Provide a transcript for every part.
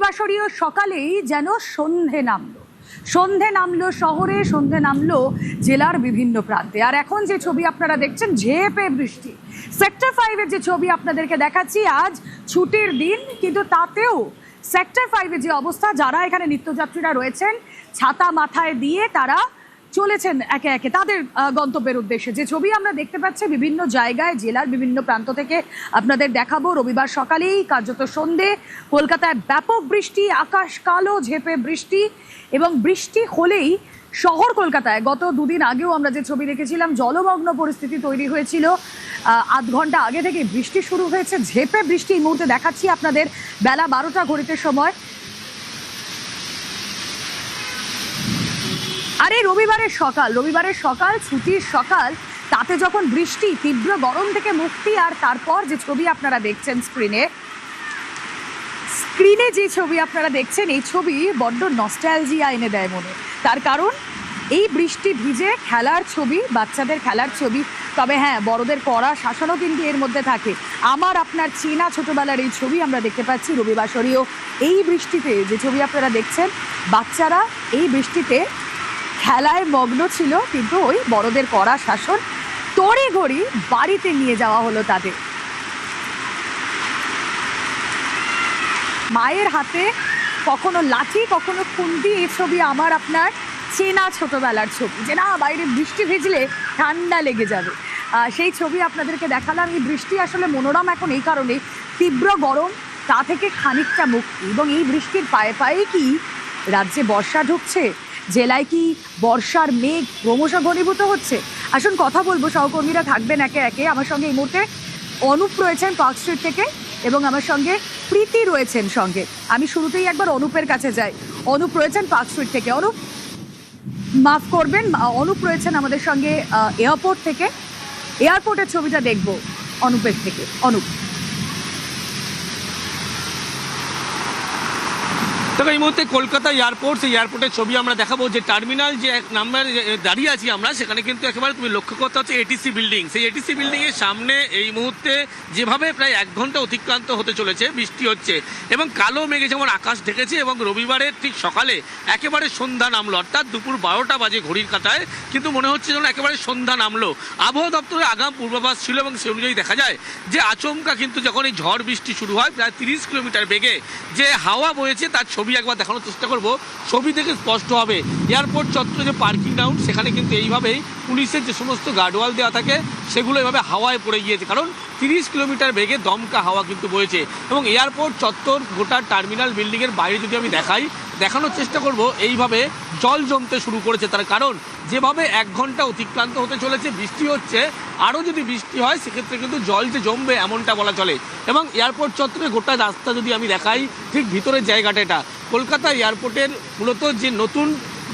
রবিবাসরীয় সকালেই যেন সন্ধে নামলো শহরে, সন্ধে নামলো জেলার বিভিন্ন প্রান্তে। আর এখন যে ছবি আপনারা দেখছেন, ঝেঁপে বৃষ্টি। সেক্টর 5-এর যে ছবি আপনাদেরকে দেখাচ্ছি, আজ ছুটির দিন, কিন্তু তাতেও সেক্টর 5-এর যে অবস্থা, যারা এখানে নিত্যযাত্রীরা রয়েছেন ছাতা মাথায় দিয়ে তারা চলেছেন একে একে তাদের গন্তব্যের উদ্দেশ্যে। যে ছবি আমরা দেখতে পাচ্ছি বিভিন্ন জায়গায় জেলার বিভিন্ন প্রান্ত থেকে আপনাদের দেখাবো। রবিবার সকালেই কার্যত সন্ধে, কলকাতায় ব্যাপক বৃষ্টি, আকাশ কালো, ঝেঁপে বৃষ্টি। এবং বৃষ্টি হলেই শহর কলকাতায় গত দুদিন আগেও আমরা যে ছবি দেখেছিলাম, জলমগ্ন পরিস্থিতি তৈরি হয়েছিল। আধ ঘন্টা আগে থেকে বৃষ্টি শুরু হয়েছে, ঝেঁপে বৃষ্টি এই মুহূর্তে দেখাচ্ছি আপনাদের বেলা 12টা ঘড়িতে সময়। আর এই রবিবারের সকাল, ছুটির সকাল, তাতে যখন বৃষ্টি, তীব্র গরম থেকে মুক্তি। আর তারপর যে ছবি আপনারা দেখছেন স্ক্রিনে যে ছবি আপনারা দেখছেন, এই ছবি বড্ড নস্টালজিয়া এনে দেয় মনে। তার কারণ এই বৃষ্টি ভিজে খেলার ছবি, বাচ্চাদের খেলার ছবি। তবে হ্যাঁ, বড়দের কড়া শাসনও কিন্তু এর মধ্যে থাকে। আমার আপনার চেনা ছোটবেলার এই ছবি আমরা দেখতে পাচ্ছি রবিবাসরীয় এই বৃষ্টিতে। যে ছবি আপনারা দেখছেন, বাচ্চারা এই বৃষ্টিতে খেলায় মগ্ন ছিল, কিন্তু ওই বড়দের কড়া শাসন, তড়িঘড়ি বাড়িতে নিয়ে যাওয়া হলো তাদের। মায়ের হাতে কখনো লাঠি, কখনো খুন্তি, এই ছবি আমার আপনার চেনা ছোটবেলার ছবি। যে না, বাইরে বৃষ্টি ভিজলে ঠান্ডা লেগে যাবে, সেই ছবি আপনাদেরকে দেখালাম। এই বৃষ্টি আসলে মনোরম এখন এই কারণে, তীব্র গরম, তা থেকে খানিকটা মুক্তি। এবং এই বৃষ্টির পায়ে পায়ে কি রাজ্যে বর্ষা ঢুকছে? জেলায় কি বর্ষার মেঘ ক্রমশ ঘনীভূত হচ্ছে? আসুন কথা বলবো, সহকর্মীরা থাকবেন একে একে। আমার সঙ্গে এই মুহূর্তে অনুপ রয়েছেন পার্ক স্ট্রিট থেকে, এবং আমার সঙ্গে প্রীতি রয়েছেন সঙ্গে। আমি শুরুতেই একবার অনুপের কাছে যাই। অনুপ রয়েছেন পার্ক স্ট্রিট থেকে। অনুপ, মাফ করবেন, অনুপ রয়েছেন আমাদের সঙ্গে এয়ারপোর্ট থেকে। এয়ারপোর্টের ছবিটা দেখবো অনুপের থেকে। অনুপ, তবে এই মুহূর্তে কলকাতা এয়ারপোর্ট, সেই এয়ারপোর্টের ছবি আমরা দেখাবো। যে টার্মিনাল যে এক নাম্বার দাঁড়িয়ে আছি আমরা, সেখানে কিন্তু একেবারে তুমি লক্ষ্য করতে হচ্ছে এটিসি বিল্ডিং। সেই এটিসি বিল্ডিংয়ের সামনে এই মুহূর্তে যেভাবে প্রায় 1 ঘন্টা অতিক্রান্ত হতে চলেছে, বৃষ্টি হচ্ছে এবং কালো মেঘে যেমন আকাশ ঢেকেছে। এবং রবিবারের ঠিক সকালে একেবারে সন্ধ্যা নামলো, অর্থাৎ দুপুর 12টা বাজে ঘড়ির কাঁটায়, কিন্তু মনে হচ্ছে যেন একেবারে সন্ধ্যা নামলো। আবহাওয়া দপ্তরের আগাম পূর্বাভাস ছিল এবং সে অনুযায়ী দেখা যায় যে আচমকা কিন্তু যখন এই ঝড় বৃষ্টি শুরু হয়, প্রায় 30 কিলোমিটার বেগে যে হাওয়া বয়েছে, তার ছবি একবার দেখানোর চেষ্টা করব। ছবি থেকে স্পষ্ট হবে এয়ারপোর্ট চত্বরে যে পার্কিং গ্রাউন্ড, সেখানে কিন্তু এইভাবেই পুলিশের যে সমস্ত গার্ডওয়াল দেওয়া থাকে, সেগুলো এভাবে হাওয়ায় পড়ে গিয়েছে। কারণ 30 কিলোমিটার বেগে দমকা হাওয়া কিন্তু বয়েছে। এবং এয়ারপোর্ট চত্বর, গোটা টার্মিনাল বিল্ডিংয়ের বাইরে যদি আমি দেখানোর চেষ্টা করব, এইভাবে জল জমতে শুরু করেছে। তার কারণ যেভাবে 1 ঘন্টা অতিক্রান্ত হতে চলেছে, বৃষ্টি হচ্ছে, আরও যদি বৃষ্টি হয় সেক্ষেত্রে কিন্তু জল যে জমবে এমনটা বলা চলে। এবং এয়ারপোর্ট চত্বরে গোটা রাস্তা যদি আমি দেখাই, ঠিক ভিতরের জায়গাটা এটা কলকাতা এয়ারপোর্টের মূলত যে নতুন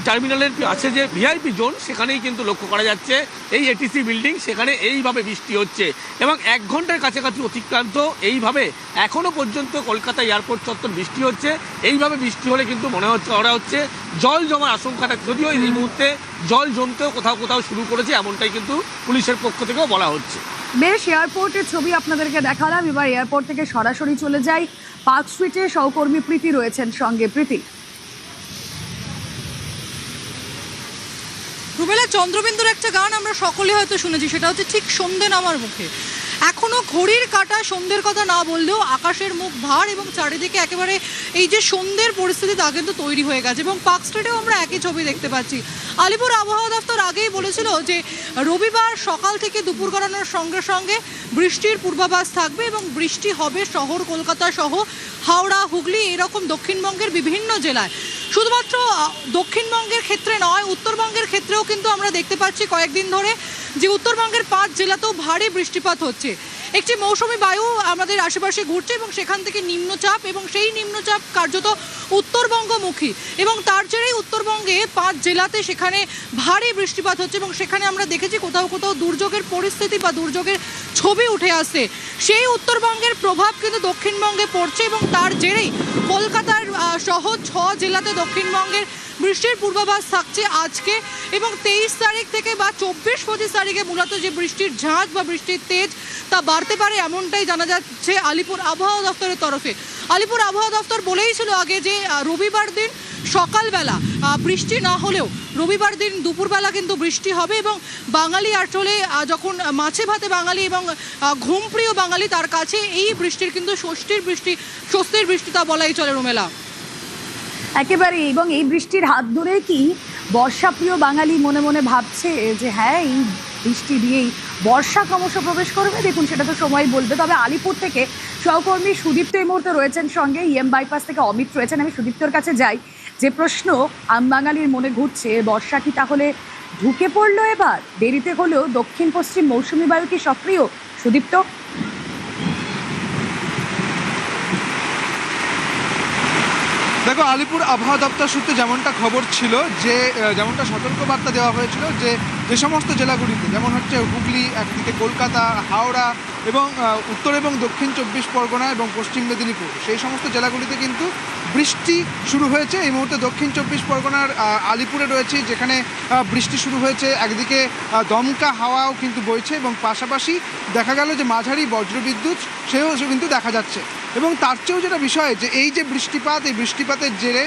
টার্মিনালের আছে যে ভিআইপি জোন, সেখানেই কিন্তু লক্ষ্য করা যাচ্ছে এই এটিসি বিল্ডিং, সেখানে এইভাবে বৃষ্টি হচ্ছে। এবং 1 ঘন্টার কাছাকাছি অতিক্রান্ত এইভাবে এখনও পর্যন্ত কলকাতা এয়ারপোর্ট চত্বর বৃষ্টি হচ্ছে। এইভাবে বৃষ্টি হলে কিন্তু মনে হচ্ছে জল জমার আশঙ্কাটা, যদিও এই মুহূর্তে জল জমতেও কোথাও শুরু করেছে, এমনটাই কিন্তু পুলিশের পক্ষ থেকেও বলা হচ্ছে। বেশ, এয়ারপোর্টের ছবি আপনাদেরকে দেখালাম। এবার এয়ারপোর্ট থেকে সরাসরি চলে যাই পার্ক স্ট্রিটে। সহকর্মী প্রীতি রয়েছেন সঙ্গে। প্রীতি, রুবেলা, চন্দ্রবিন্দুর একটা গান আমরা সকলে হয়তো শুনেছি, সেটা হচ্ছে ঠিক সন্ধে নামার মুখে। এখনো ঘড়ির কাঁটা সন্ধ্যের কথা না বললেও আকাশের মুখ ভার, এবং চারিদিকে একেবারে এই যে সন্ধ্যের পরিস্থিতি, তা কিন্তু তৈরি হয়ে গেছে। এবং পার্ক স্ট্রিটেও আমরা একই ছবি দেখতে পাচ্ছি। আলিপুর আবহাওয়া দপ্তর আগেই বলেছিল যে রবিবার সকাল থেকে দুপুর গড়ানোর সঙ্গে সঙ্গে বৃষ্টির পূর্বাভাস থাকবে, এবং বৃষ্টি হবে শহর কলকাতা সহ হাওড়া, হুগলি, এরকম দক্ষিণবঙ্গের বিভিন্ন জেলায়। শুধুমাত্র দক্ষিণবঙ্গের ক্ষেত্রে নয়, উত্তরবঙ্গের ক্ষেত্রেও কিন্তু আমরা দেখতে পাচ্ছি কয়েকদিন ধরে যে উত্তরবঙ্গের 5 জেলাতেও ভারী বৃষ্টিপাত হচ্ছে। একটি মৌসুমি বায়ু আমাদের আশেপাশে ঘুরছে, এবং সেখান থেকে নিম্নচাপ, এবং সেই নিম্নচাপ কার্যত উত্তরবঙ্গমুখী, এবং তার জেরেই উত্তরবঙ্গে 5 জেলাতে সেখানে ভারী বৃষ্টিপাত হচ্ছে। এবং সেখানে আমরা দেখেছি কোথাও দুর্যোগের পরিস্থিতি বা দুর্যোগের ছবি উঠে আসছে। সেই উত্তরবঙ্গের প্রভাব কিন্তু দক্ষিণবঙ্গে পড়ছে, এবং তার জেরেই কলকাতার সহ 6 জেলাতে দক্ষিণবঙ্গের বৃষ্টির পূর্বাভাস থাকছে আজকে। এবং 23 তারিখ থেকে বা 24-25 তারিখে মূলত যে বৃষ্টির ঝাঁজ বা বৃষ্টির তেজ, তা বাড়তে পারে, এমনটাই জানা যাচ্ছে আলিপুর আবহাওয়া দপ্তরের তরফে। আলিপুর আবহাওয়া দফতর বলেই ছিল আগে যে রবিবার দিন সকালবেলা বৃষ্টি না হলেও রবিবার দিন দুপুরবেলা কিন্তু বৃষ্টি হবে, এবং বাঙালি আসলে যখন মাছে ভাতে বাঙালি এবং ঘুমপ্রিয় বাঙালি তার কাছে এই বৃষ্টির কিন্তু স্বস্তির বৃষ্টি তা বলাই চলে রুমেলা। একেবারে, এবং এই বৃষ্টির হাত ধরে কি বর্ষাপ্রিয় বাঙালি মনে মনে ভাবছে যে হ্যাঁ এই বৃষ্টি দিয়েই বর্ষা ক্রমশ প্রবেশ করবে। দেখুন সেটা তো সময় বলবে। তবে আলিপুর থেকে সহকর্মী সুদীপ্ত এই মুহূর্তে রয়েছেন সঙ্গে, ইএম বাইপাস থেকে অমিত রয়েছেন। আমি সুদীপ্তর কাছে যাই। যে প্রশ্ন আম বাঙালির মনে ঘুরছে, বর্ষা কি তাহলে ঢুকে পড়লো এবার? দেরিতে হলেও দক্ষিণ পশ্চিম মৌসুমী বায়ু কি সক্রিয়? সুদীপ্ত, দেখো, আলিপুর আবহাওয়া দপ্তর সূত্রে যেমনটা খবর ছিল, যে যেমনটা সতর্কবার্তা দেওয়া হয়েছিল যে সমস্ত জেলাগুলিতে, যেমন হচ্ছে হুগলি, একদিকে কলকাতা, হাওড়া এবং উত্তর এবং দক্ষিণ 24 পরগনা এবং পশ্চিম মেদিনীপুর, সেই সমস্ত জেলাগুলিতে কিন্তু বৃষ্টি শুরু হয়েছে। এই মুহূর্তে দক্ষিণ 24 পরগনার আলিপুরে রয়েছে, যেখানে বৃষ্টি শুরু হয়েছে। একদিকে দমকা হাওয়াও কিন্তু বইছে এবং পাশাপাশি দেখা গেল যে মাঝারি বজ্রবিদ্যুৎ সেও কিন্তু দেখা যাচ্ছে। এবং তার চেয়েও যেটা বিষয়, যে এই যে বৃষ্টিপাত, এই বৃষ্টিপাতের জেরে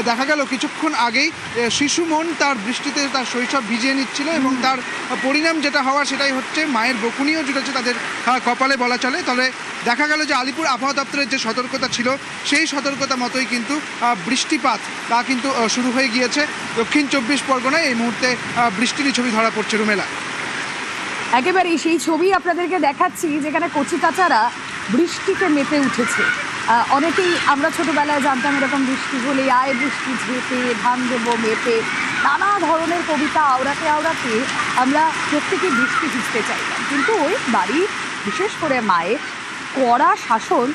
দেখা গেল কিছুক্ষণ আগেই শিশু মন তার বৃষ্টিতে তার শৈশব ভিজিয়ে নিচ্ছিল, এবং তার পরিণাম যেটা হওয়া সেটাই হচ্ছে মায়ের বকুনিও জুটেছে তাদের কপালে বলা চলে। তবে দেখা গেল যে আলিপুর আবহাওয়া দপ্তরের যে সতর্কতা ছিল, সেই সতর্কতা মতোই কিন্তু বৃষ্টিপাত তা কিন্তু শুরু হয়ে গিয়েছে দক্ষিণ 24 পরগনায়। এই মুহূর্তে বৃষ্টিরই ছবি ধরা পড়ছে রুমেলা। একেবারেই সেই ছবি আপনাদেরকে দেখাচ্ছি, যেখানে কচিকাচারা বৃষ্টিতে মেতে উঠেছে। অনেকেই আমরা ছোটবেলায় জানতাম এরকম বৃষ্টি হলে আয় বৃষ্টি ঝেঁপে ধান দেবো মেপে, নানা ধরনের কবিতা আওড়াতে আওড়াতে আমরা প্রত্যেকে বৃষ্টি ভিজতে চাইতাম। কিন্তু ওই বাড়ি, বিশেষ করে মায়ের কড়া শাসন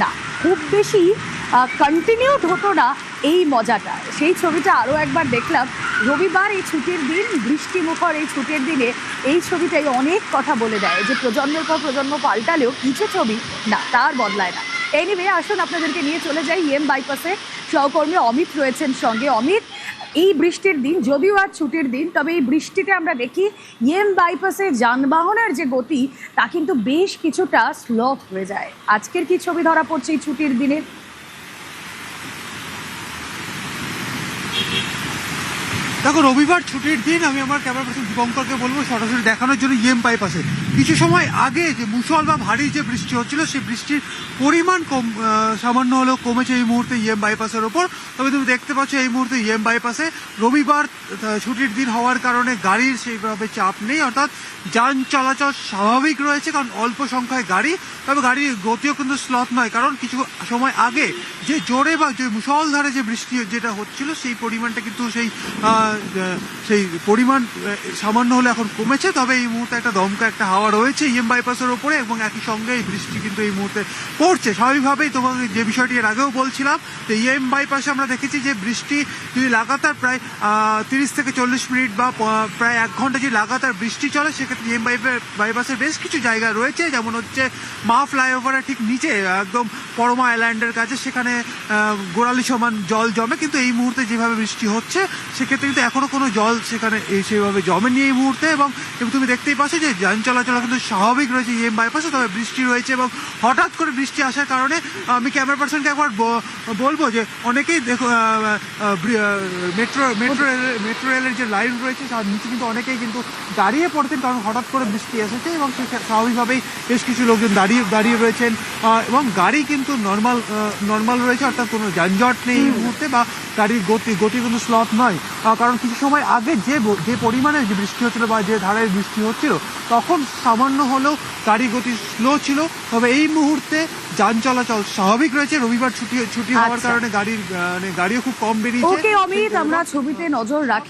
না, খুব বেশি কন্টিনিউড হতো না এই মজাটা। সেই ছবিটা আরও একবার দেখলাম রবিবার, এই ছুটির দিন, বৃষ্টিমুখর এই ছুটির দিনে এই ছবিটাই অনেক কথা বলে দেয়, যে প্রজন্মের পর প্রজন্ম পাল্টালেও কিছু ছবি না, তার বদলায় না। এই নিয়ে আসুন আপনাদেরকে নিয়ে চলে যাই ইএম বাইপাসে। সহকর্মী অমিত রয়েছেন সঙ্গে। অমিত, এই বৃষ্টির দিন, যদিও আর ছুটির দিন, তবে এই বৃষ্টিতে আমরা দেখি ইএম বাইপাসে যানবাহনের যে গতি তা কিন্তু বেশ কিছুটা স্লথ হয়ে যায়। আজকের কি ছবি ধরা পড়ছে এই ছুটির দিনে? দেখো, রবিবার ছুটির দিন। আমি আমার ক্যামেরা পার্সন দীপঙ্করকে বলবো সরাসরি দেখানোর জন্য ইএম বাইপাসে কিছু সময় আগে যে মুষল বা ভারী যে বৃষ্টি হচ্ছিল, সেই বৃষ্টির পরিমাণ সামান্য হলেও কমেছে এই মুহূর্তে ইএম বাইপাসের ওপর। তবে তুমি দেখতে পাচ্ছ এই মুহূর্তে ইএম বাইপাসে রবিবার ছুটির দিন হওয়ার কারণে গাড়ির সেইভাবে চাপ নেই, অর্থাৎ যান চলাচল স্বাভাবিক রয়েছে, কারণ অল্প সংখ্যায় গাড়ি। তবে গাড়ির গতিও কিন্তু স্লথ নয়, কারণ কিছু সময় আগে যে জোরে বা যে মুষলধারে যে বৃষ্টি যেটা হচ্ছিল, সেই পরিমাণটা কিন্তু সেই পরিমাণ সামান্য হলে এখন কমেছে। তবে এই মুহূর্তে একটা দমকা একটা হাওয়া রয়েছে ইএম বাইপাসের ওপরে, এবং একই সঙ্গে এই বৃষ্টি কিন্তু এই মুহূর্তে পড়ছে স্বাভাবিকভাবেই। তোমাকে যে বিষয়টি এর আগেও বলছিলাম, তো ইএম বাইপাসে আমরা দেখেছি যে বৃষ্টি যদি লাগাতার প্রায় 30 থেকে 40 মিনিট বা প্রায় 1 ঘন্টা যদি লাগাতার বৃষ্টি চলে, সেক্ষেত্রে ইএম বাইপাসের বেশ কিছু জায়গা রয়েছে, যেমন হচ্ছে মা ফ্লাইওভারের ঠিক নিচে একদম পরমা আইল্যান্ডের কাছে, সেখানে গোড়ালি সমান জল জমে। কিন্তু এই মুহূর্তে যেভাবে বৃষ্টি হচ্ছে, সেক্ষেত্রে কিন্তু এখনো কোনো জল সেখানে সেইভাবে জমেনি এই মুহূর্তে। এবং তুমি দেখতেই পাচ্ছ যে যান চলাচল কিন্তু স্বাভাবিক রয়েছে ইএম বাইপাসে। তবে বৃষ্টি রয়েছে, এবং হঠাৎ করে বৃষ্টি আসার কারণে আমি ক্যামেরা পার্সনকে একবার বলবো যে অনেকেই দেখো মেট্রো রেলের যে লাইন রয়েছে তার নিচে কিন্তু অনেকেই কিন্তু দাঁড়িয়ে পড়তেন, কারণ হঠাৎ করে বৃষ্টি এসেছে, এবং স্বাভাবিকভাবেই বেশ কিছু লোকজন দাঁড়িয়ে রয়েছেন। এবং গাড়ি কিন্তু নর্মাল রয়েছে, অর্থাৎ কোনো যানজট নেই এই মুহূর্তে, বা গাড়ির গতি কিন্তু স্লথ নয়। কারণ কিছু সময় আগে যে পরিমাণে যে বৃষ্টি হচ্ছিল বা যে ধারায় বৃষ্টি হচ্ছিল, তখন সামান্য হলেও গাড়ি গতি স্লো ছিল। তবে এই মুহূর্তে যান চলাচল স্বাভাবিক রয়েছে। রবিবার ছুটি হওয়ার কারণে গাড়িও খুব কম বেরিয়েছে। ওকে অমিত, আমরা ছবিতে নজর রাখি।